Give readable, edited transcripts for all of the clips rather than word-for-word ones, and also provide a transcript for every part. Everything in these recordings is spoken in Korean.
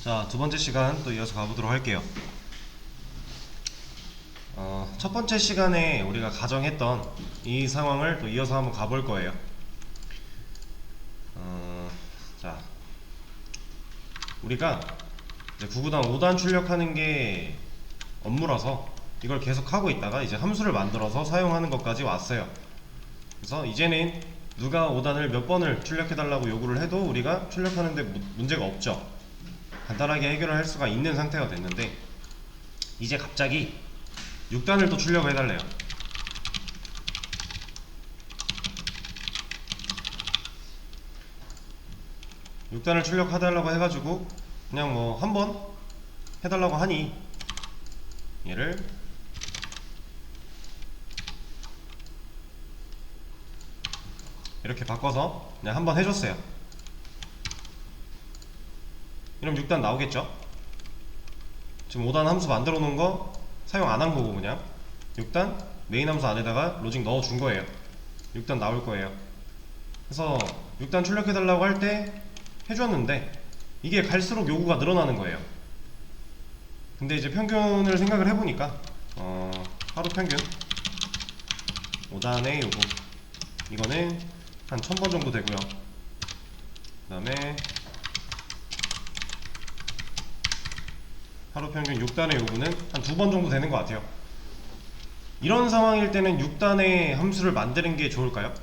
자, 두 번째 시간 또 이어서 가보도록 할게요. 첫 번째 시간에 우리가 가정했던 이 상황을 또 이어서 한번 가볼 거예요. 자, 우리가 이제 9구단 5단 출력하는 게 업무라서 이걸 계속 하고 있다가 이제 함수를 만들어서 사용하는 것까지 왔어요. 그래서 이제는 누가 5단을 몇 번을 출력해달라고 요구를 해도 우리가 출력하는데 문제가 없죠. 간단하게 해결을 할 수가 있는 상태가 됐는데, 이제 갑자기 6단을 또 출력을 해달래요. 6단을 출력해달라고 해가지고 그냥 뭐 한번 해달라고 하니 얘를 이렇게 바꿔서 그냥 한번 해줬어요. 이러면 6단 나오겠죠? 지금 5단 함수 만들어 놓은 거 사용 안 한 거고 그냥 6단 메인 함수 안에다가 로직 넣어 준 거예요. 6단 나올 거예요. 그래서 6단 출력해달라고 할 때 해줬는데 이게 갈수록 요구가 늘어나는 거예요. 근데 이제 평균을 생각을 해보니까 하루 평균 5단의 요구 이거는 한 1000번 정도 되고요. 그 다음에 하루 평균 6단의 요구는 한 2번 정도 되는 것 같아요. 이런 상황일 때는 6단의 함수를 만드는 게 좋을까요?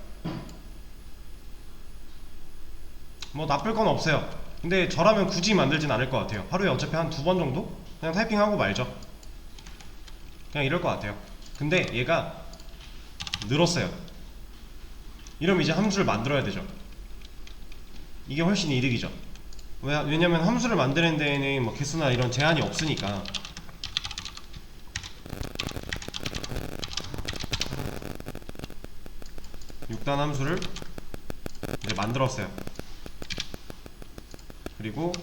뭐 나쁠 건 없어요. 근데 저라면 굳이 만들진 않을 것 같아요. 하루에 어차피 한 2번 정도? 그냥 타이핑하고 말죠. 그냥 이럴 것 같아요. 근데 얘가 늘었어요. 이러면 이제 함수를 만들어야 되죠. 이게 훨씬 이득이죠. 왜냐면 함수를 만드는 데에는 뭐 개수나 이런 제한이 없으니까. (6단) 함수를 이제 만들었어요. 그리고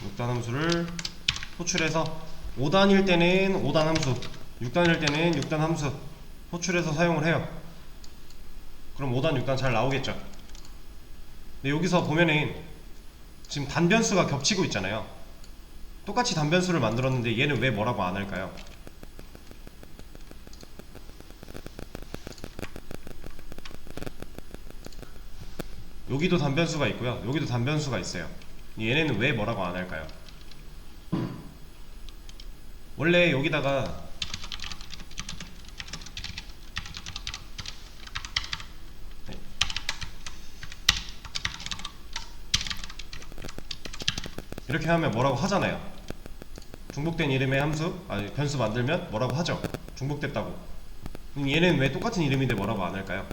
6단 함수를 호출해서 5단일 때는 5단 함수, 6단일 때는 6단 함수 호출해서 사용을 해요. 그럼 5단, 6단 잘 나오겠죠. 근데 여기서 보면은 지금 단변수가 겹치고 있잖아요. 똑같이 단변수를 만들었는데 얘는 왜 뭐라고 안 할까요? 여기도 단변수가 있고요, 여기도 단변수가 있어요. 얘네는 왜 뭐라고 안 할까요? 원래 여기다가 이렇게 하면 뭐라고 하잖아요. 중복된 이름의 함수, 변수 만들면 뭐라고 하죠. 중복됐다고. 얘는 왜 똑같은 이름인데 뭐라고 안 할까요?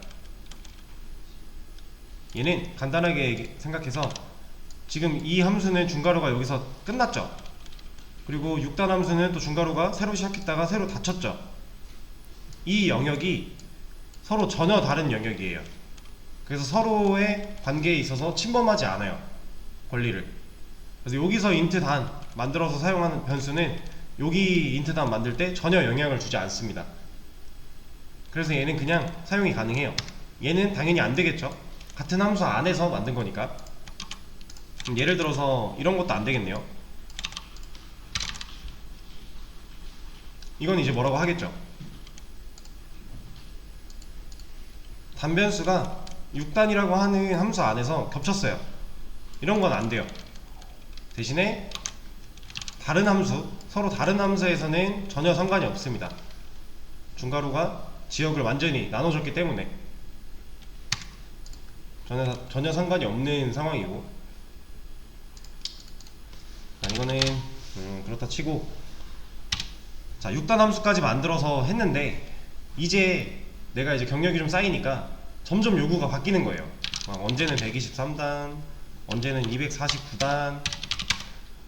얘는 간단하게 생각해서 지금 이 함수는 중괄호가 여기서 끝났죠. 그리고 6단 함수는 또 중괄호가 새로 시작했다가 새로 닫혔죠. 이 영역이 서로 전혀 다른 영역이에요. 그래서 서로의 관계에 있어서 침범하지 않아요, 권리를. 그래서 여기서 int 단 만들어서 사용하는 변수는 여기 int 단 만들 때 전혀 영향을 주지 않습니다. 그래서 얘는 그냥 사용이 가능해요. 얘는 당연히 안 되겠죠. 같은 함수 안에서 만든 거니까. 예를 들어서 이런 것도 안 되겠네요. 이건 이제 뭐라고 하겠죠. 단변수가 6단이라고 하는 함수 안에서 겹쳤어요. 이런 건 안 돼요. 대신에 다른 함수, 서로 다른 함수에서는 전혀 상관이 없습니다. 중괄호가 지역을 완전히 나눠줬기 때문에 전혀 상관이 없는 상황이고. 자, 이거는 그렇다 치고, 자, 6단 함수까지 만들어서 했는데 이제 내가 이제 경력이 좀 쌓이니까 점점 요구가 바뀌는 거예요. 언제는 123단, 언제는 249단,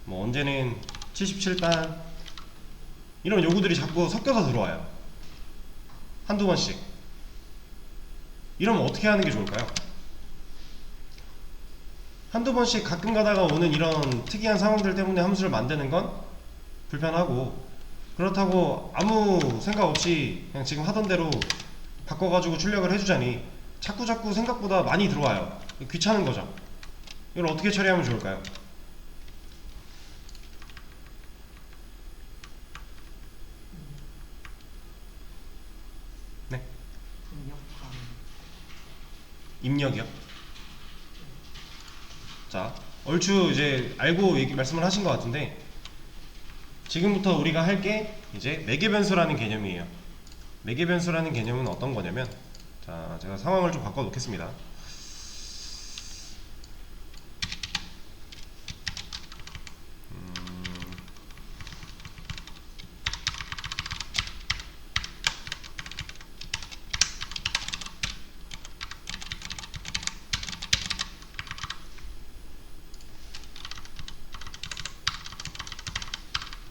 뭐 언제는 77단, 이런 요구들이 자꾸 섞여서 들어와요. 한두 번씩. 이러면 어떻게 하는 게 좋을까요? 한두 번씩 가끔 가다가 오는 이런 특이한 상황들 때문에 함수를 만드는 건 불편하고, 그렇다고 아무 생각 없이 그냥 지금 하던 대로 바꿔가지고 출력을 해주자니 자꾸자꾸 생각보다 많이 들어와요. 귀찮은 거죠. 이걸 어떻게 처리하면 좋을까요? 네? 입력이요? 자, 얼추 이제 알고 말씀을 하신 것 같은데, 지금부터 우리가 할 게 이제 매개변수라는 개념이에요. 매개변수라는 개념은 어떤 거냐면, 자, 제가 상황을 좀 바꿔 놓겠습니다.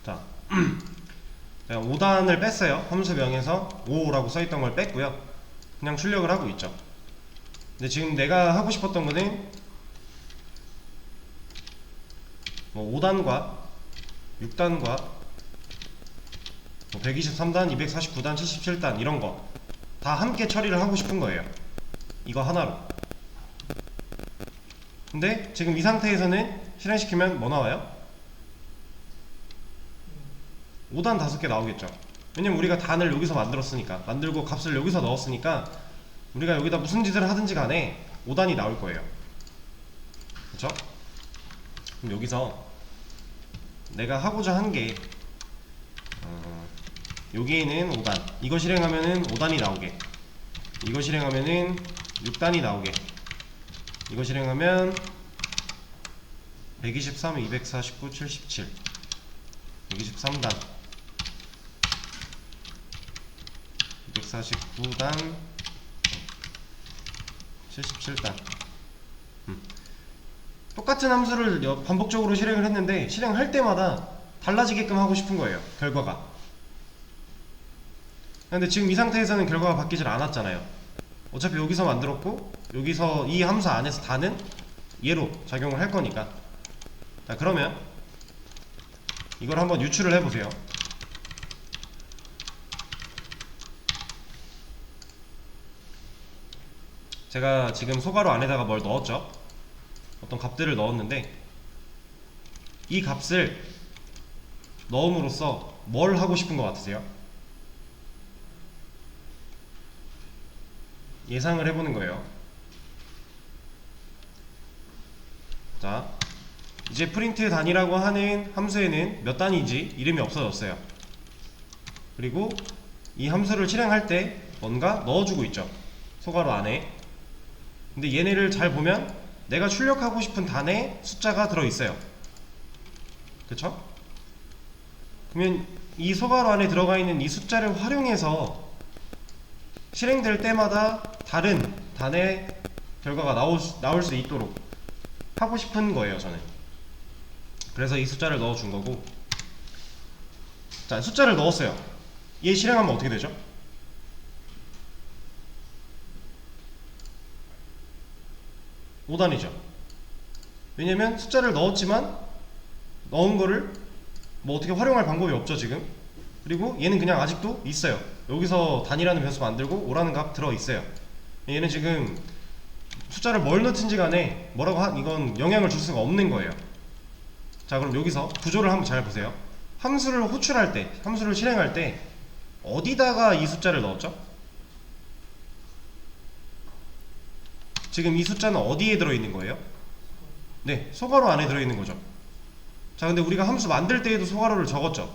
자, 제가 5단을 뺐어요. 함수명에서 5라고 써있던 걸 뺐고요. 그냥 출력을 하고 있죠. 근데 지금 내가 하고 싶었던 거는 뭐 5단과 6단과 뭐 123단, 249단, 77단 이런 거 다 함께 처리를 하고 싶은 거예요. 이거 하나로. 근데 지금 이 상태에서는 실행시키면 뭐 나와요? 5단 5개 나오겠죠. 왜냐면 우리가 단을 여기서 만들었으니까, 만들고 값을 여기서 넣었으니까 우리가 여기다 무슨 짓을 하든지 간에 5단이 나올 거예요. 그쵸? 그럼 여기서 내가 하고자 한 게 여기에는 5단, 이거 실행하면은 5단이 나오게, 이거 실행하면은 6단이 나오게, 이거 실행하면 123, 249, 77, 123단, 249단, 77단. 똑같은 함수를 반복적으로 실행을 했는데 실행할 때마다 달라지게끔 하고 싶은 거예요, 결과가. 근데 지금 이 상태에서는 결과가 바뀌질 않았잖아요. 어차피 여기서 만들었고 여기서 이 함수 안에서 다는 얘로 작용을 할 거니까. 자, 그러면 이걸 한번 유출을 해보세요. 제가 지금 소가로 안에다가 뭘 넣었죠? 어떤 값들을 넣었는데, 이 값을 넣음으로써 뭘 하고 싶은 것 같으세요? 예상을 해보는 거예요. 자, 이제 프린트 단이라고 하는 함수에는 몇 단인지 이름이 없어졌어요. 그리고 이 함수를 실행할 때 뭔가 넣어주고 있죠, 소가로 안에. 근데 얘네를 잘 보면 내가 출력하고 싶은 단에 숫자가 들어있어요. 그쵸? 그러면 이 소가로 안에 들어가 있는 이 숫자를 활용해서 실행될 때마다 다른 단의 결과가 나올 수 있도록 하고 싶은 거예요, 저는. 그래서 이 숫자를 넣어준 거고. 자, 숫자를 넣었어요. 얘 실행하면 어떻게 되죠? 오단이죠. 왜냐면 숫자를 넣었지만 넣은 거를 뭐 어떻게 활용할 방법이 없죠, 지금. 그리고 얘는 그냥 아직도 있어요. 여기서 단이라는 변수 만들고 오라는 값 들어있어요. 얘는 지금 숫자를 뭘 넣든지 간에 이건 영향을 줄 수가 없는 거예요. 자, 그럼 여기서 구조를 한번 잘 보세요. 함수를 호출할 때, 함수를 실행할 때 어디다가 이 숫자를 넣었죠? 지금 이 숫자는 어디에 들어있는 거예요? 네, 소괄호 안에 들어있는 거죠. 자, 근데 우리가 함수 만들 때에도 소괄호를 적었죠.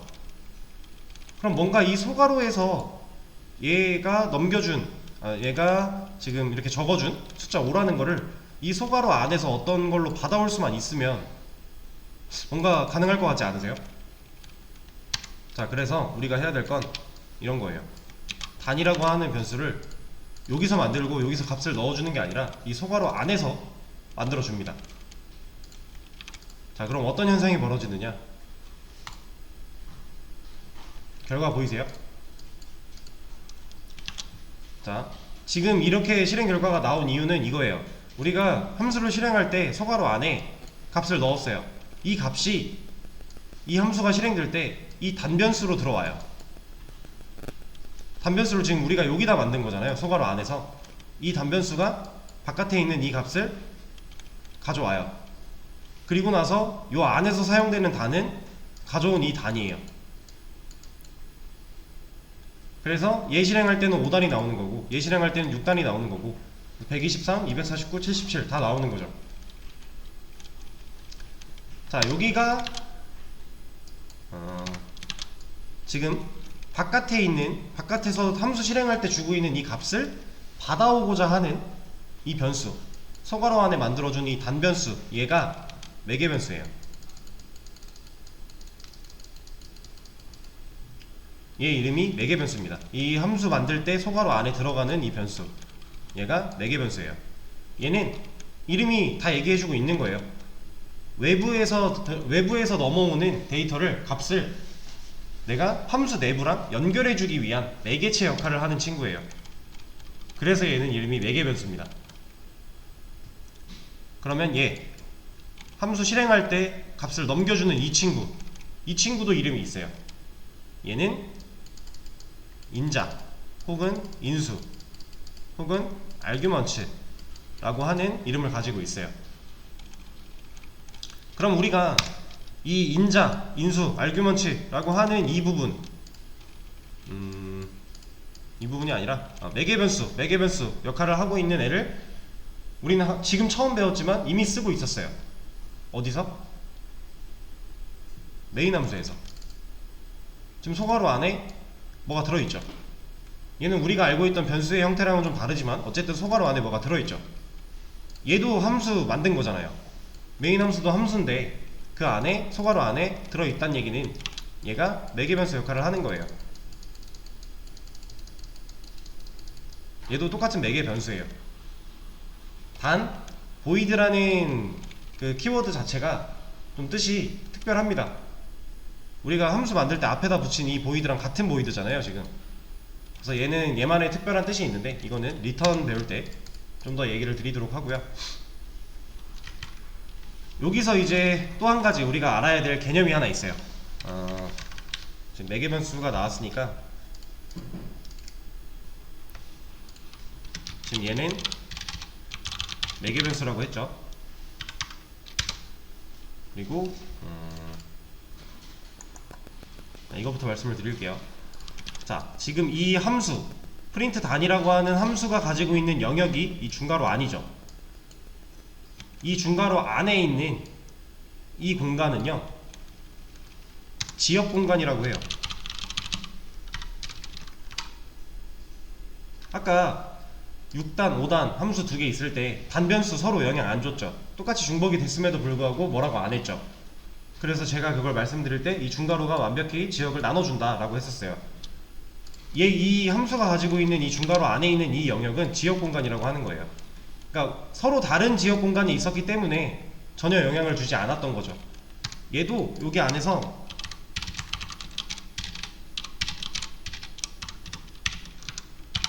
그럼 뭔가 이 소괄호에서 얘가 얘가 지금 이렇게 적어준 숫자 5라는 거를 이 소괄호 안에서 어떤 걸로 받아올 수만 있으면 뭔가 가능할 것 같지 않으세요? 자, 그래서 우리가 해야 될 건 이런 거예요. 단이라고 하는 변수를 여기서 만들고 여기서 값을 넣어주는 게 아니라 이 소괄호 안에서 만들어줍니다. 자, 그럼 어떤 현상이 벌어지느냐? 결과 보이세요? 자, 지금 이렇게 실행 결과가 나온 이유는 이거예요. 우리가 함수를 실행할 때 소괄호 안에 값을 넣었어요. 이 값이 이 함수가 실행될 때 이 단변수로 들어와요. 단변수를 지금 우리가 여기다 만든 거잖아요, 소괄호 안에서. 이 단변수가 바깥에 있는 이 값을 가져와요. 그리고 나서 요 안에서 사용되는 단은 가져온 이 단이에요. 그래서 얘 실행할 때는 5단이 나오는 거고 얘 실행할 때는 6단이 나오는 거고 123, 249, 77 다 나오는 거죠. 자, 여기가 지금 바깥에 있는, 바깥에서 함수 실행할 때 주고 있는 이 값을 받아오고자 하는 이 변수, 소괄호 안에 만들어준 이 단변수, 얘가 매개변수예요. 얘 이름이 매개변수입니다. 이 함수 만들 때 소괄호 안에 들어가는 이 변수, 얘가 매개변수예요. 얘는 이름이 다 얘기해주고 있는 거예요. 외부에서 넘어오는 데이터를, 값을 내가 함수 내부랑 연결해주기 위한 매개체 역할을 하는 친구예요. 그래서 얘는 이름이 매개변수입니다. 그러면 얘 함수 실행할 때 값을 넘겨주는 이 친구도 이름이 있어요. 얘는 인자 혹은 인수 혹은 알규먼츠 라고 하는 이름을 가지고 있어요. 그럼 우리가 이 인자, 인수, 알규먼츠 라고 하는 이 부분, 이 부분이 아니라 매개변수 역할을 하고 있는 애를 우리는 지금 처음 배웠지만 이미 쓰고 있었어요. 어디서? 메인 함수에서. 지금 소괄호 안에 뭐가 들어있죠. 얘는 우리가 알고 있던 변수의 형태랑은 좀 다르지만 어쨌든 소괄호 안에 뭐가 들어있죠. 얘도 함수 만든 거잖아요. 메인 함수도 함수인데 그 안에, 소괄호 안에 들어있다는 얘기는 얘가 매개변수 역할을 하는 거예요. 얘도 똑같은 매개변수예요. 단 void라는 그 키워드 자체가 좀 뜻이 특별합니다. 우리가 함수 만들 때 앞에다 붙인 이 void랑 같은 void잖아요 지금. 그래서 얘는 얘만의 특별한 뜻이 있는데 이거는 리턴 배울 때 좀 더 얘기를 드리도록 하고요. 여기서 이제 또 한 가지 우리가 알아야 될 개념이 하나 있어요. 지금 매개변수가 나왔으니까 지금 얘는 매개변수라고 했죠. 그리고 이거부터 말씀을 드릴게요. 자, 지금 이 함수 프린트 단이라고 하는 함수가 가지고 있는 영역이 이 중괄호 안이죠. 이 중괄호 안에 있는 이 공간은요 지역 공간이라고 해요. 아까 6단, 5단 함수 두 개 있을 때 단변수 서로 영향 안 줬죠. 똑같이 중복이 됐음에도 불구하고 뭐라고 안 했죠. 그래서 제가 그걸 말씀드릴 때 이 중괄호가 완벽히 지역을 나눠준다 라고 했었어요. 이 함수가 가지고 있는 이 중괄호 안에 있는 이 영역은 지역 공간이라고 하는 거예요. 그러니까 서로 다른 지역 공간이 있었기 때문에 전혀 영향을 주지 않았던 거죠. 얘도 여기 안에서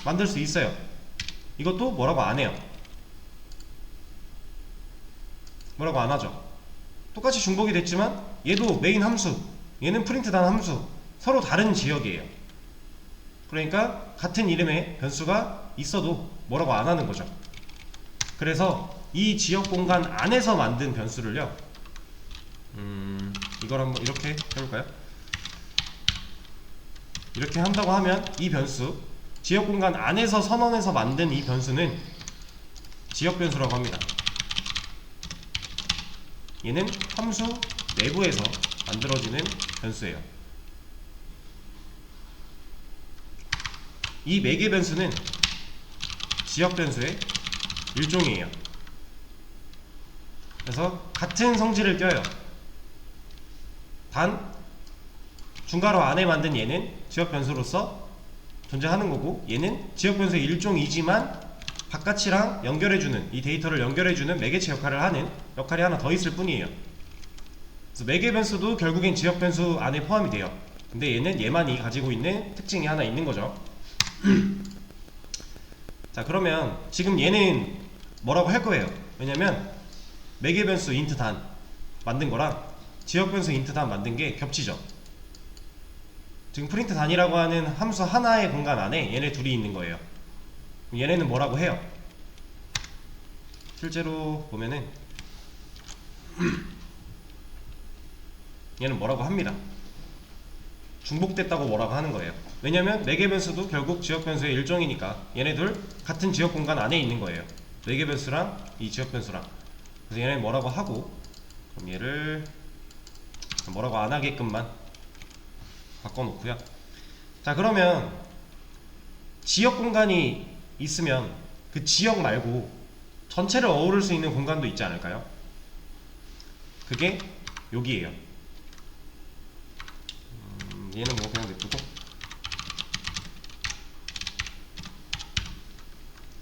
만들 수 있어요. 이것도 뭐라고 안 해요. 뭐라고 안 하죠. 똑같이 중복이 됐지만 얘도 메인 함수, 얘는 프린트 단 함수, 서로 다른 지역이에요. 그러니까 같은 이름의 변수가 있어도 뭐라고 안 하는 거죠. 그래서 이 지역 공간 안에서 만든 변수를요, 이걸 한번 이렇게 해볼까요? 이렇게 한다고 하면 이 변수, 지역 공간 안에서 선언해서 만든 이 변수는 지역 변수라고 합니다. 얘는 함수 내부에서 만들어지는 변수예요. 이 매개 변수는 지역 변수의 일종이에요. 그래서 같은 성질을 띄어요. 단 중괄호 안에 만든 얘는 지역 변수로서 존재하는 거고, 얘는 지역 변수의 일종이지만 바깥이랑 연결해주는, 이 데이터를 연결해주는 매개체 역할을 하는 역할이 하나 더 있을 뿐이에요. 그래서 매개 변수도 결국엔 지역 변수 안에 포함이 돼요. 근데 얘는 얘만이 가지고 있는 특징이 하나 있는 거죠. 자, 그러면 지금 얘는 뭐라고 할 거예요. 왜냐면 매개 변수 int 단 만든 거랑 지역 변수 int 단 만든 게 겹치죠. 지금 프린트 단이라고 하는 함수 하나의 공간 안에 얘네 둘이 있는 거예요. 얘네는 뭐라고 해요? 실제로 보면은 얘는 뭐라고 합니다. 중복됐다고 뭐라고 하는 거예요. 왜냐면 매개 변수도 결국 지역 변수의 일종이니까 얘네들 같은 지역 공간 안에 있는 거예요. 매개 변수랑 이 지역 변수랑. 그래서 얘네 뭐라고 하고, 그럼 얘를 뭐라고 안 하게끔만 바꿔놓고요. 자, 그러면 지역 공간이 있으면 그 지역 말고 전체를 어우를 수 있는 공간도 있지 않을까요? 그게 여기에요. 얘는 뭐 그냥 냅두고.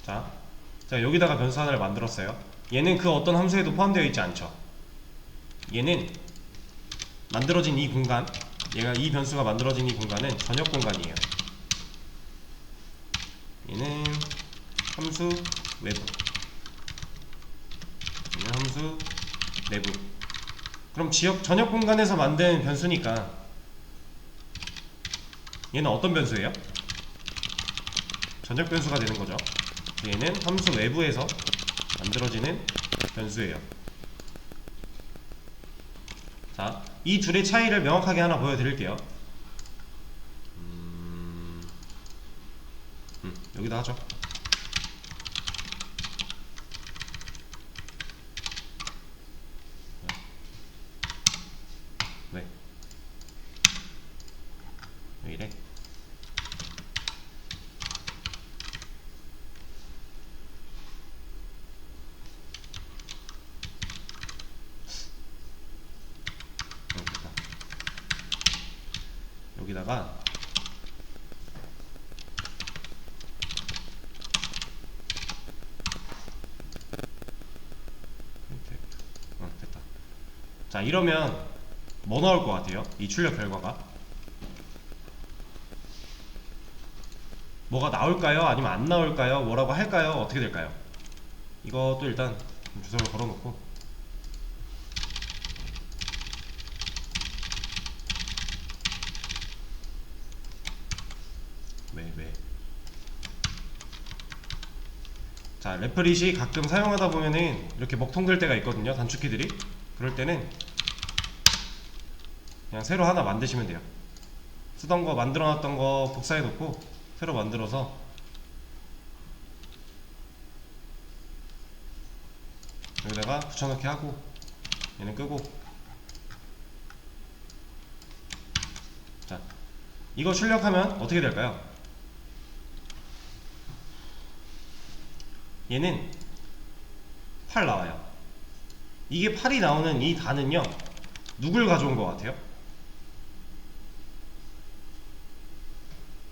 자, 여기다가 변수 하나를 만들었어요. 얘는 그 어떤 함수에도 포함되어 있지 않죠. 얘는 만들어진 이 공간, 얘가 이 변수가 만들어진 이 공간은 전역 공간이에요. 얘는 함수 외부, 얘는 함수 내부. 그럼 전역 공간에서 만든 변수니까 얘는 어떤 변수예요? 전역 변수가 되는 거죠. 얘는 함수 외부에서 만들어지는 변수예요. 자, 이 둘의 차이를 명확하게 하나 보여드릴게요. 여기다 하죠. 왜? 왜 이래? 됐다. 여기다가 됐다. 자, 이러면 뭐 나올 것 같아요? 이 출력 결과가 뭐가 나올까요? 아니면 안 나올까요? 뭐라고 할까요? 어떻게 될까요? 이것도 일단 주소를 걸어놓고, 왜. 자, 레프릿이 가끔 사용하다 보면은 이렇게 먹통될 때가 있거든요, 단축키들이. 그럴 때는 그냥 새로 하나 만드시면 돼요. 쓰던 거 만들어 놨던 거 복사해 놓고 새로 만들어서 여기다가 붙여넣기 하고 얘는 끄고. 자, 이거 출력하면 어떻게 될까요? 얘는 8 나와요. 이게 8이 나오는 이 단은요, 누굴 가져온 것 같아요?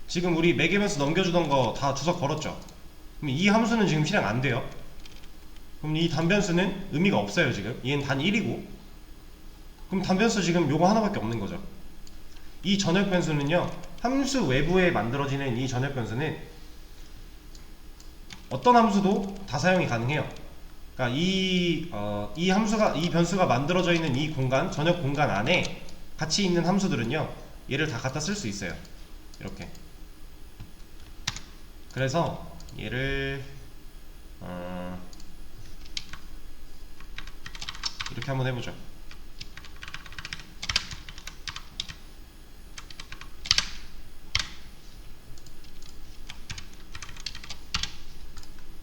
지금 우리 매개변수 넘겨주던 거 다 주석 걸었죠? 그럼 이 함수는 지금 실행 안 돼요. 그럼 이 단변수는 의미가 없어요. 지금 얘는 단 1이고, 그럼 단변수 지금 요거 하나밖에 없는 거죠. 이 전역 변수는요, 함수 외부에 만들어지는 이 전역 변수는 어떤 함수도 다 사용이 가능해요. 그러니까 이 함수가, 이 변수가 만들어져 있는 이 공간, 전역 공간 안에 같이 있는 함수들은요, 얘를 다 갖다 쓸 수 있어요. 이렇게. 그래서 얘를 이렇게 한번 해보죠.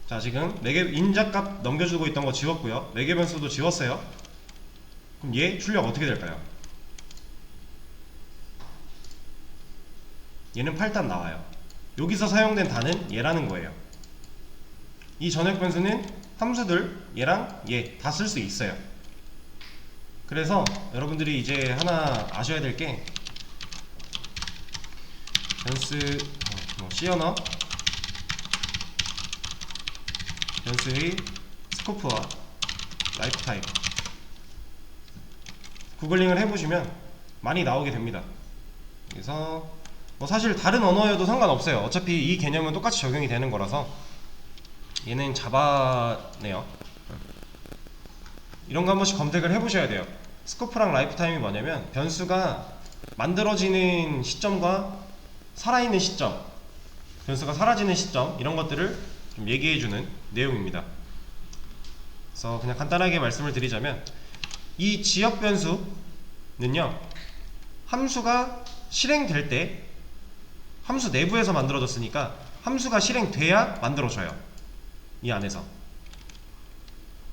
자, 지금 인자값 넘겨주고 있던 거 지웠고요. 매개변수도 지웠어요. 그럼 얘 출력 어떻게 될까요? 얘는 8단 나와요. 여기서 사용된 단은 얘라는 거예요. 이 전역 변수는 함수들 얘랑 얘 다 쓸 수 있어요. 그래서 여러분들이 이제 하나 아셔야 될 게, 변수 C 언어 변수의 스코프와 라이프 타입 구글링을 해보시면 많이 나오게 됩니다. 그래서 뭐 사실 다른 언어여도 상관없어요. 어차피 이 개념은 똑같이 적용이 되는 거라서. 얘는 자바네요. 이런 거 한 번씩 검색을 해보셔야 돼요. 스코프랑 라이프 타임이 뭐냐면 변수가 만들어지는 시점과 살아있는 시점, 변수가 사라지는 시점, 이런 것들을 좀 얘기해주는 내용입니다. 그래서 그냥 간단하게 말씀을 드리자면, 이 지역 변수는요, 함수가 실행될 때, 함수 내부에서 만들어졌으니까 함수가 실행돼야 만들어져요, 이 안에서.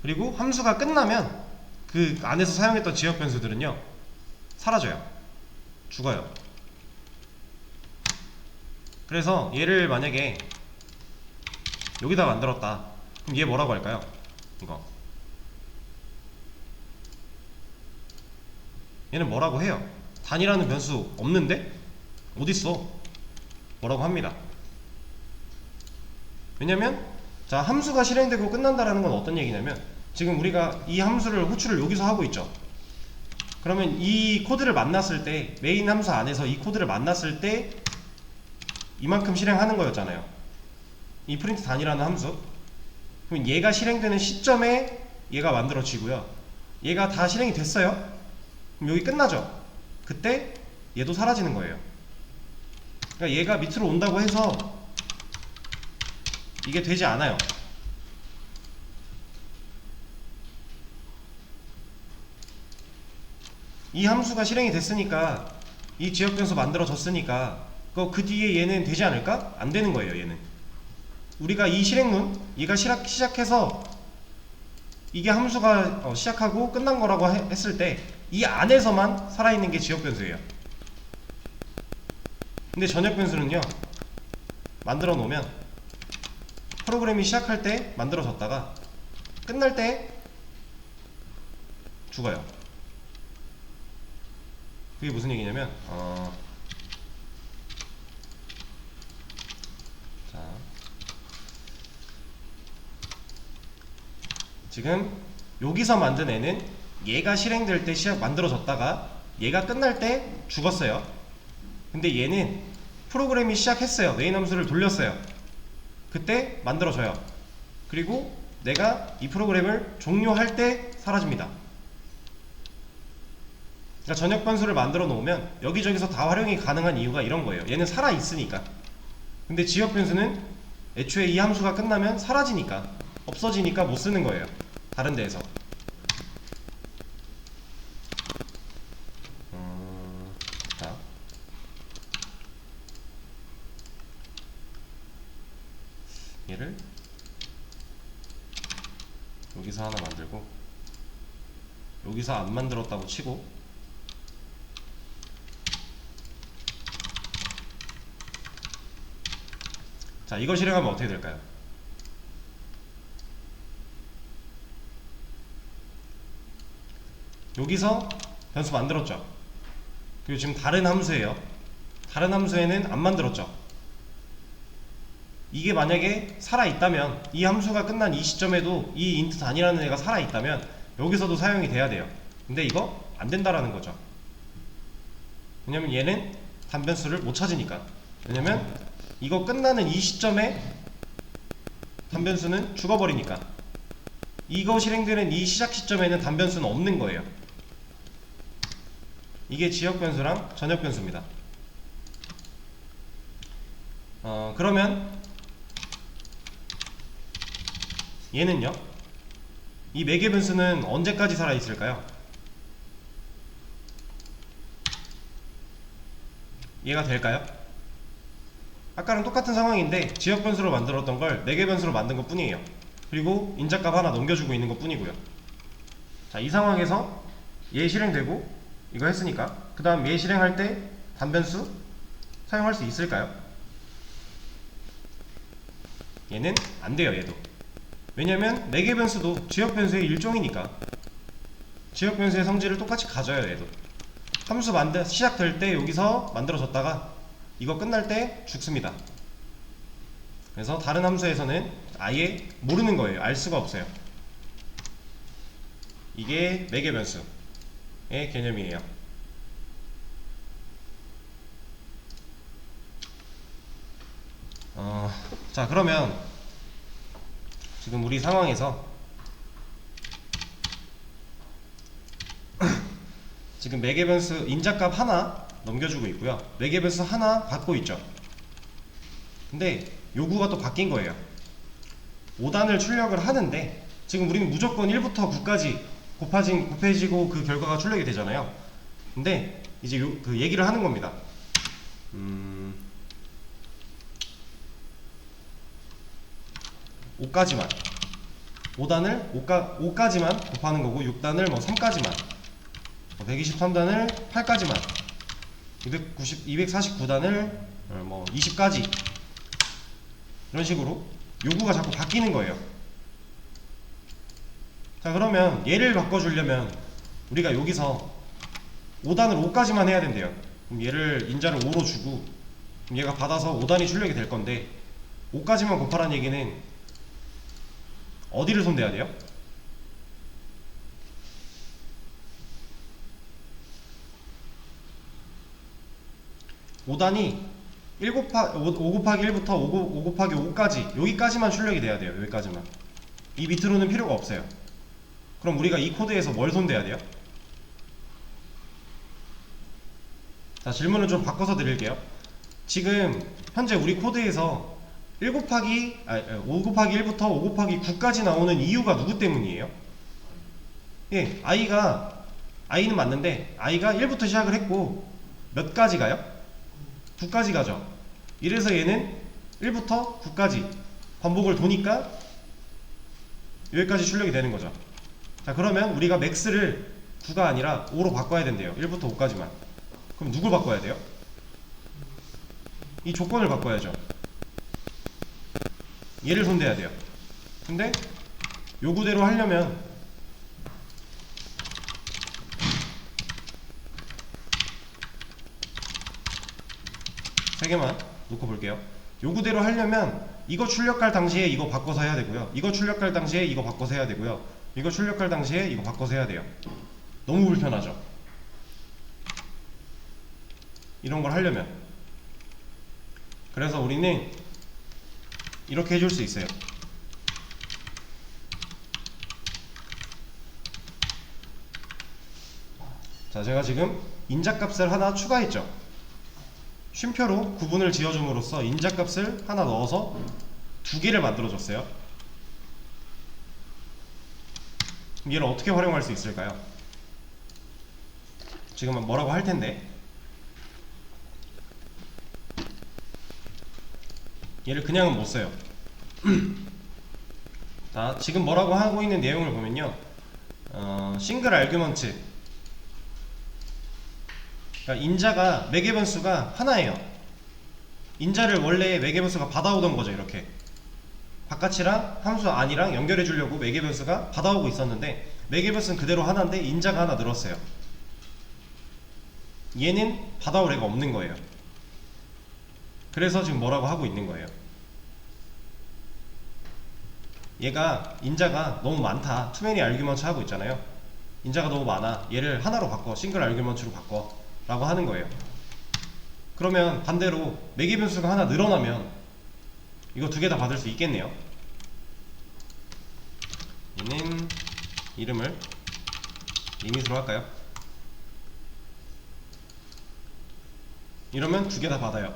그리고 함수가 끝나면 그 안에서 사용했던 지역 변수들은요 사라져요, 죽어요. 그래서 얘를 만약에 여기다 만들었다, 그럼 얘 뭐라고 할까요? 이거 얘는 뭐라고 해요? 단이라는 변수 없는데? 어딨어? 뭐라고 합니다. 왜냐면 자, 함수가 실행되고 끝난다라는 건 어떤 얘기냐면, 지금 우리가 이 함수를 호출을 여기서 하고 있죠. 그러면 이 코드를 만났을 때, 메인 함수 안에서 이 코드를 만났을 때 이만큼 실행하는 거였잖아요, 이 프린트 단이라는 함수. 그럼 얘가 실행되는 시점에 얘가 만들어지고요, 얘가 다 실행이 됐어요, 그럼 여기 끝나죠. 그때 얘도 사라지는 거예요. 그러니까 얘가 밑으로 온다고 해서 이게 되지 않아요. 이 함수가 실행이 됐으니까, 이 지역 변수 만들어졌으니까 그 뒤에 얘는 되지 않을까? 안 되는 거예요, 얘는. 우리가 이 실행문, 얘가 시작해서 이게 함수가 시작하고 끝난 거라고 했을 때 이 안에서만 살아있는 게 지역 변수예요. 근데 전역 변수는요, 만들어 놓으면 프로그램이 시작할 때 만들어졌다가 끝날 때 죽어요. 그게 무슨 얘기냐면 자, 지금 여기서 만든 애는 얘가 실행될 때 만들어졌다가 얘가 끝날 때 죽었어요. 근데 얘는 프로그램이 시작했어요, 메인 함수를 돌렸어요, 그때 만들어져요. 그리고 내가 이 프로그램을 종료할 때 사라집니다. 그러니까 전역 변수를 만들어 놓으면 여기저기서 다 활용이 가능한 이유가 이런 거예요. 얘는 살아있으니까. 근데 지역 변수는 애초에 이 함수가 끝나면 사라지니까, 없어지니까 못 쓰는 거예요, 다른 데에서. 자, 얘를 여기서 하나 만들고, 여기서 안 만들었다고 치고, 자, 이거 실행하면 어떻게 될까요? 여기서 변수 만들었죠. 그리고 지금 다른 함수예요. 다른 함수에는 안 만들었죠. 이게 만약에 살아있다면, 이 함수가 끝난 이 시점에도 이 int 단이라는 애가 살아있다면 여기서도 사용이 돼야 돼요. 근데 이거 안 된다라는 거죠. 왜냐면 얘는 단변수를 못 찾으니까. 왜냐면 이거 끝나는 이 시점에 단변수는 죽어버리니까. 이거 실행되는 이 시작 시점에는 단변수는 없는 거예요. 이게 지역 변수랑 전역 변수입니다. 그러면 얘는요, 이 매개 변수는 언제까지 살아있을까요? 얘가 될까요? 아까랑 똑같은 상황인데 지역 변수로 만들었던 걸 매개 변수로 만든 것 뿐이에요. 그리고 인자값 하나 넘겨주고 있는 것 뿐이고요. 자, 이 상황에서 얘 실행되고 이거 했으니까 그 다음 얘 실행할 때 단변수 사용할 수 있을까요? 얘는 안 돼요, 얘도. 왜냐면 매개 변수도 지역 변수의 일종이니까 지역 변수의 성질을 똑같이 가져요, 얘도. 함수 시작될 때 여기서 만들어졌다가 이거 끝날 때 죽습니다. 그래서 다른 함수에서는 아예 모르는 거예요. 알 수가 없어요. 이게 매개 변수의 개념이에요. 자, 그러면 지금 우리 상황에서 지금 매개 변수 인자값 하나 넘겨주고 있고요, 매개 변수 하나 받고 있죠. 근데 요구가 또 바뀐 거예요. 5단을 출력을 하는데 지금 우리는 무조건 1부터 9까지 곱해지고 그 결과가 출력이 되잖아요. 근데 이제 그 얘기를 하는 겁니다. 5까지만 5단을 5까지만 곱하는 거고 6단을 뭐 3까지만 123단을 8까지만 249단을 뭐 20까지 이런 식으로 요구가 자꾸 바뀌는 거예요. 자, 그러면 얘를 바꿔주려면 우리가 여기서 5단을 5까지만 해야 된대요. 그럼 얘를 인자를 5로 주고 그럼 얘가 받아서 5단이 출력이 될 건데 5까지만 곱하라는 얘기는 어디를 손대야 돼요? 오 5단이 5 곱하기 1부터 5 곱하기 5까지 여기까지만 출력이 돼야 돼요. 여기까지만. 이 밑으로는 필요가 없어요. 그럼 우리가 이 코드에서 뭘 손대야 돼요? 자, 질문을 좀 바꿔서 드릴게요. 지금 현재 우리 코드에서 5 곱하기 1부터 5 곱하기 9까지 나오는 이유가 누구 때문이에요? 예, i는 맞는데 i가 1부터 시작을 했고 몇 가지 가요? 9까지 가죠. 이래서 얘는 1부터 9까지 반복을 도니까 여기까지 출력이 되는 거죠. 자, 그러면 우리가 맥스를 9가 아니라 5로 바꿔야 된대요. 1부터 5까지만. 그럼 누굴 바꿔야 돼요? 이 조건을 바꿔야죠. 얘를 손대야 돼요. 근데 요구대로 하려면 세 개만 놓고 볼게요. 요구대로 하려면 이거 출력할 당시에 이거 바꿔서 해야 되고요. 이거 출력할 당시에 이거 바꿔서 해야 되고요. 이거 출력할 당시에 이거 바꿔서 해야 돼요. 너무 불편하죠? 이런 걸 하려면. 그래서 우리는 이렇게 해줄 수 있어요. 자, 제가 지금 인자값을 하나 추가했죠. 쉼표로 구분을 지어줌으로써 인자값을 하나 넣어서 두 개를 만들어줬어요. 그럼 얘를 어떻게 활용할 수 있을까요? 지금은 뭐라고 할 텐데 얘를 그냥은 못 써요. 자, 지금 뭐라고 하고 있는 내용을 보면요, 싱글 아규먼트, 그러니까 인자가 매개 변수가 하나예요. 인자를 원래 매개 변수가 받아오던 거죠. 이렇게 바깥이랑 함수 안이랑 연결해 주려고 매개 변수가 받아오고 있었는데 매개 변수는 그대로 하나인데 인자가 하나 늘었어요. 얘는 받아올 애가 없는 거예요. 그래서 지금 뭐라고 하고 있는 거예요. 얘가 인자가 너무 많다. 투 매니 아규먼트 하고 있잖아요. 인자가 너무 많아. 얘를 하나로 바꿔. 싱글 아규먼트로 바꿔. 라고 하는 거예요. 그러면 반대로 매개 변수가 하나 늘어나면 이거 두 개 다 받을 수 있겠네요. 얘는 이름을 리밋으로 할까요? 이러면 두 개 다 받아요.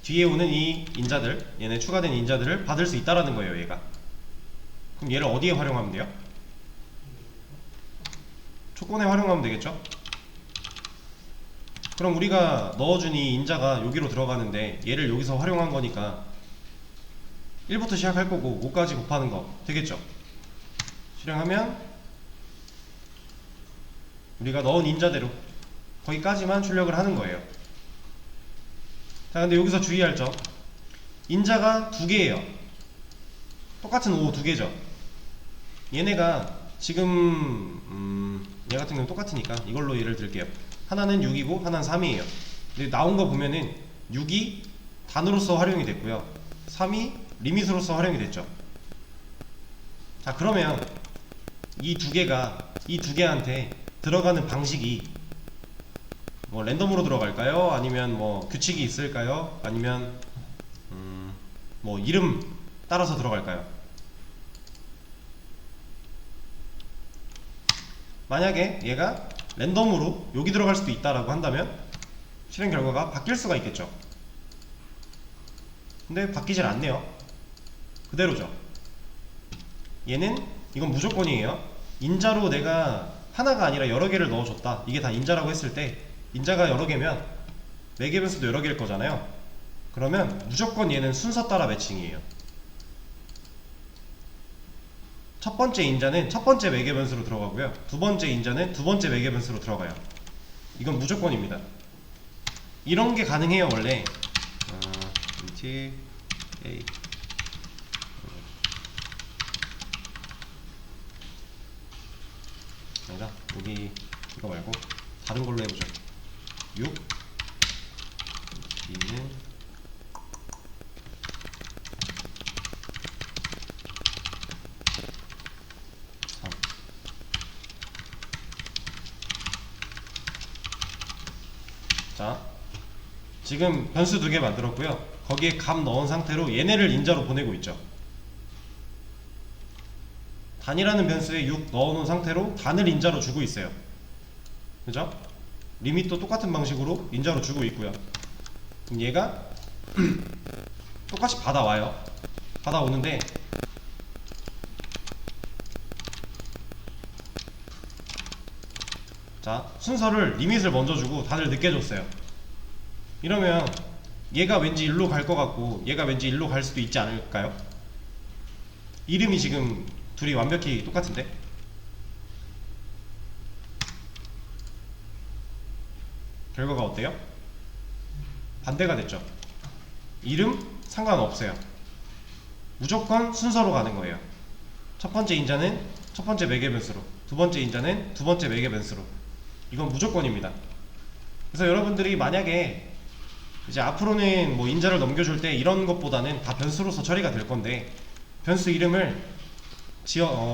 뒤에 오는 이 인자들, 얘네 추가된 인자들을 받을 수 있다라는 거예요. 얘가. 그럼 얘를 어디에 활용하면 돼요? 조건에 활용하면 되겠죠? 그럼 우리가 넣어준 이 인자가 여기로 들어가는데 얘를 여기서 활용한 거니까 1부터 시작할 거고 5까지 곱하는 거 되겠죠? 실행하면 우리가 넣은 인자대로 거기까지만 출력을 하는 거예요. 자, 근데 여기서 주의할 점, 인자가 두 개예요. 똑같은 5 두 개죠. 얘네가 지금 얘 같은 경우는 똑같으니까 이걸로 예를 들게요. 하나는 6이고 하나는 3이에요. 근데 나온 거 보면은 6이 단으로서 활용이 됐고요, 3이 리밋으로서 활용이 됐죠. 자, 그러면 이 두 개한테 들어가는 방식이 뭐 랜덤으로 들어갈까요? 아니면 뭐 규칙이 있을까요? 아니면 뭐 이름 따라서 들어갈까요? 만약에 얘가 랜덤으로 여기 들어갈 수도 있다라고 한다면 실행 결과가 바뀔 수가 있겠죠. 근데 바뀌질 않네요. 그대로죠. 얘는 이건 무조건이에요. 인자로 내가 하나가 아니라 여러 개를 넣어줬다. 이게 다 인자라고 했을 때 인자가 여러 개면 매개 변수도 여러 개일 거잖아요. 그러면 무조건 얘는 순서 따라 매칭이에요. 첫 번째 인자는 첫 번째 매개 변수로 들어가고요. 두 번째 인자는 두 번째 매개 변수로 들어가요. 이건 무조건입니다. 이런 게 가능해요 원래. int a 아니다. 여기 이거 말고 다른 걸로 해보죠. 6 2는 3. 자, 지금 변수 두 개 만들었고요. 거기에 값 넣은 상태로 얘네를 인자로 보내고 있죠. 단이라는 변수에 6 넣어놓은 상태로 단을 인자로 주고 있어요. 그죠? 리밋도 똑같은 방식으로 인자로 주고 있고요. 그럼 얘가 똑같이 받아와요. 받아오는데 자, 순서를 리밋을 먼저 주고 단을 늦게 줬어요. 이러면 얘가 왠지 일로 갈 것 같고 얘가 왠지 일로 갈 수도 있지 않을까요? 이름이 지금 둘이 완벽히 똑같은데? 결과가 어때요? 반대가 됐죠. 이름 상관없어요. 무조건 순서로 가는 거예요. 첫 번째 인자는 첫 번째 매개 변수로, 두 번째 인자는 두 번째 매개 변수로. 이건 무조건입니다. 그래서 여러분들이 만약에 이제 앞으로는 뭐 인자를 넘겨줄 때 이런 것보다는 다 변수로서 처리가 될 건데, 변수 이름을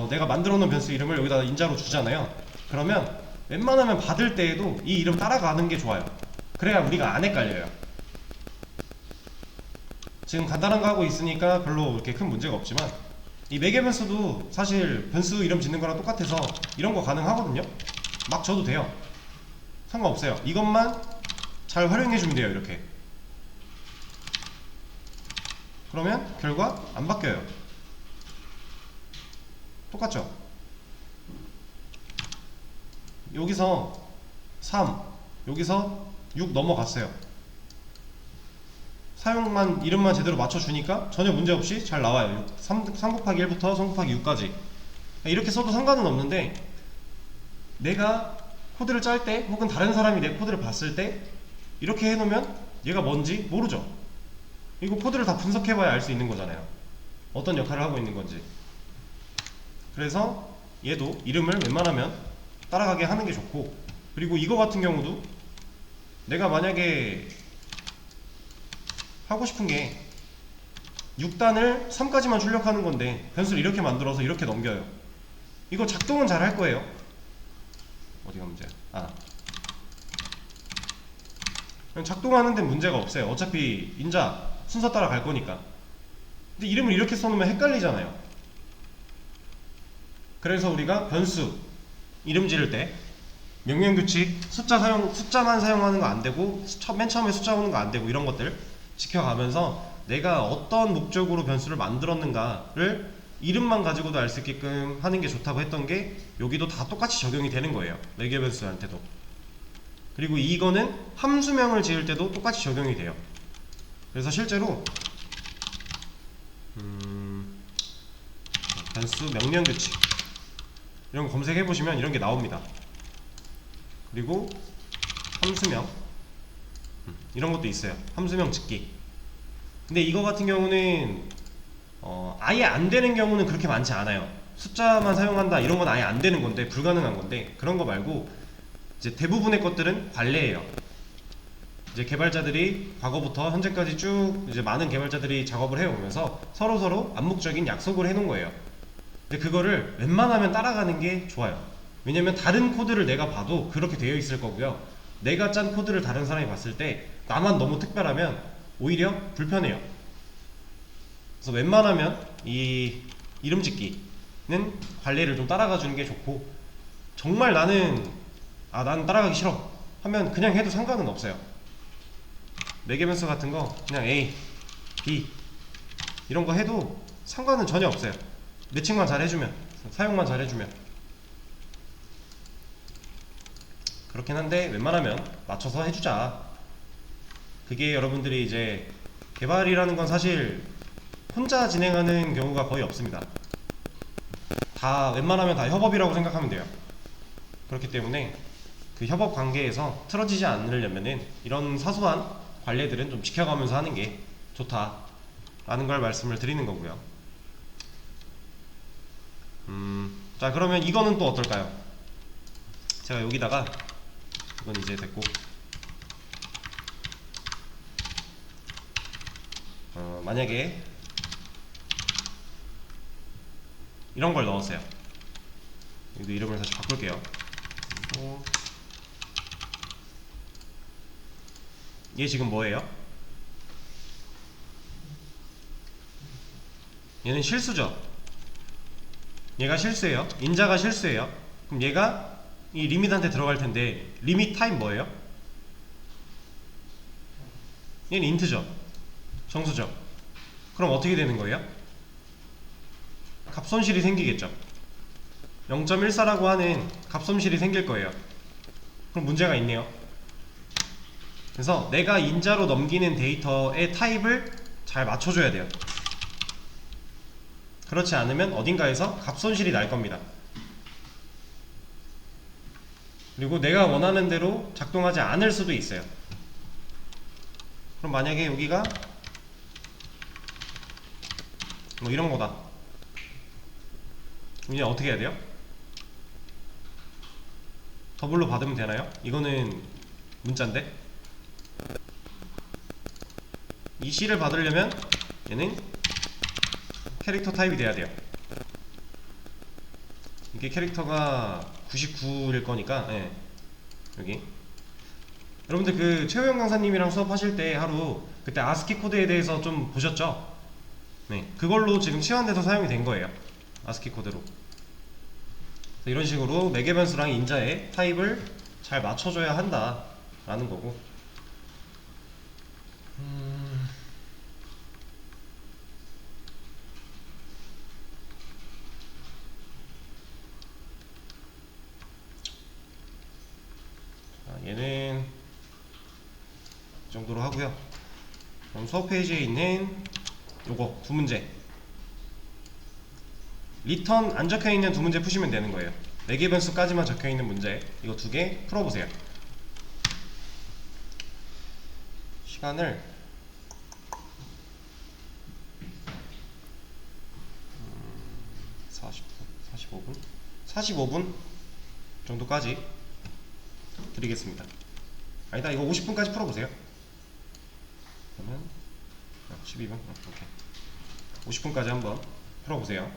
내가 만들어 놓은 변수 이름을 여기다 인자로 주잖아요. 그러면 웬만하면 받을 때에도 이 이름 따라가는 게 좋아요. 그래야 우리가 안 헷갈려요. 지금 간단한 거 하고 있으니까 별로 그렇게 큰 문제가 없지만 이 매개 변수도 사실 변수 이름 짓는 거랑 똑같아서 이런 거 가능하거든요. 막 줘도 돼요. 상관없어요. 이것만 잘 활용해 주면 돼요. 이렇게. 그러면 결과 안 바뀌어요. 똑같죠? 여기서 3, 여기서 6 넘어갔어요. 사용만 이름만 제대로 맞춰주니까 전혀 문제없이 잘 나와요. 3 곱하기 1부터 3 곱하기 6까지 이렇게 써도 상관은 없는데, 내가 코드를 짤 때 혹은 다른 사람이 내 코드를 봤을 때 이렇게 해놓으면 얘가 뭔지 모르죠. 이거 코드를 다 분석해봐야 알 수 있는 거잖아요. 어떤 역할을 하고 있는 건지. 그래서 얘도 이름을 웬만하면 따라가게 하는 게 좋고, 그리고 이거 같은 경우도 내가 만약에 하고 싶은 게 6단을 3까지만 출력하는 건데 변수를 이렇게 만들어서 이렇게 넘겨요. 이거 작동은 잘 할 거예요. 어디가 문제야? 작동하는 데는 문제가 없어요. 어차피 인자 순서 따라 갈 거니까. 근데 이름을 이렇게 써놓으면 헷갈리잖아요. 그래서 우리가 변수 이름 지를 때 명령규칙 숫자만 사용하는 거 안 되고, 맨 처음에 숫자 오는 거 안 되고, 이런 것들 지켜가면서 내가 어떤 목적으로 변수를 만들었는가를 이름만 가지고도 알 수 있게끔 하는 게 좋다고 했던 게 여기도 다 똑같이 적용이 되는 거예요. 매개 변수한테도. 그리고 이거는 함수명을 지을 때도 똑같이 적용이 돼요. 그래서 실제로 변수 명령규칙 이런 거 검색해보시면 이런 게 나옵니다. 그리고 함수명 이런 것도 있어요. 함수명 짓기. 근데 이거 같은 경우는 아예 안 되는 경우는 그렇게 많지 않아요. 숫자만 사용한다 이런 건 아예 안 되는 건데, 불가능한 건데, 그런 거 말고 이제 대부분의 것들은 관례예요. 이제 개발자들이 과거부터 현재까지 쭉 이제 많은 개발자들이 작업을 해오면서 서로 암묵적인 약속을 해놓은 거예요. 근데 그거를 웬만하면 따라가는 게 좋아요. 왜냐면 다른 코드를 내가 봐도 그렇게 되어 있을 거고요. 내가 짠 코드를 다른 사람이 봤을 때 나만 너무 특별하면 오히려 불편해요. 그래서 웬만하면 이 이름 짓기는 관례를 좀 따라가 주는 게 좋고, 정말 나는 따라가기 싫어 하면 그냥 해도 상관은 없어요. 매개 변수 같은 거 그냥 A, B 이런 거 해도 상관은 전혀 없어요. 매칭만 잘 해주면. 사용만 잘 해주면. 그렇긴 한데 웬만하면 맞춰서 해주자. 그게 여러분들이 이제 개발이라는 건 사실 혼자 진행하는 경우가 거의 없습니다. 다 웬만하면 다 협업이라고 생각하면 돼요. 그렇기 때문에 그 협업 관계에서 틀어지지 않으려면은 이런 사소한 관례들은 좀 지켜가면서 하는 게 좋다라는 걸 말씀을 드리는 거고요. 자, 그러면 이거는 또 어떨까요? 제가 여기다가 이건 이제 됐고, 만약에 이런 걸 넣었어요. 여기도 이름을 다시 바꿀게요. 그리고 얘 지금 뭐예요? 얘는 실수죠. 얘가 실수예요. 인자가 실수예요. 그럼 얘가 이 리밋한테 들어갈 텐데 리밋 타입 뭐예요? 얘는 인트죠. 정수죠. 그럼 어떻게 되는 거예요? 값손실이 생기겠죠. 0.14라고 하는 값손실이 생길 거예요. 그럼 문제가 있네요. 그래서 내가 인자로 넘기는 데이터의 타입을 잘 맞춰줘야 돼요. 그렇지 않으면 어딘가에서 값손실이 날 겁니다. 그리고 내가 원하는 대로 작동하지 않을 수도 있어요. 그럼 만약에 여기가 뭐 이런 거다. 이제 어떻게 해야 돼요? 더블로 받으면 되나요? 이거는 문자인데 이 C를 받으려면 얘는 캐릭터 타입이 돼야 돼요. 이게 캐릭터가 99일 거니까, 예. 여기 여러분들 그 최호영 강사님이랑 수업하실 때 하루 그때 아스키 코드에 대해서 좀 보셨죠? 네, 그걸로 지금 치환돼서 사용이 된 거예요. 아스키 코드로. 이런 식으로 매개 변수랑 인자의 타입을 잘 맞춰줘야 한다 라는 거고, 자, 얘는 이 정도로 하고요. 그럼 수업 페이지에 있는 요거 두 문제, 리턴 안 적혀있는 두 문제 푸시면 되는 거예요. 매개 변수까지만 적혀있는 문제 이거 두 개 풀어보세요. 시간을 40분, 45분 정도까지 드리겠습니다. 아니다, 이거 50분까지 풀어보세요. 그러면 12분? 오케이. 50분까지 한번 풀어보세요.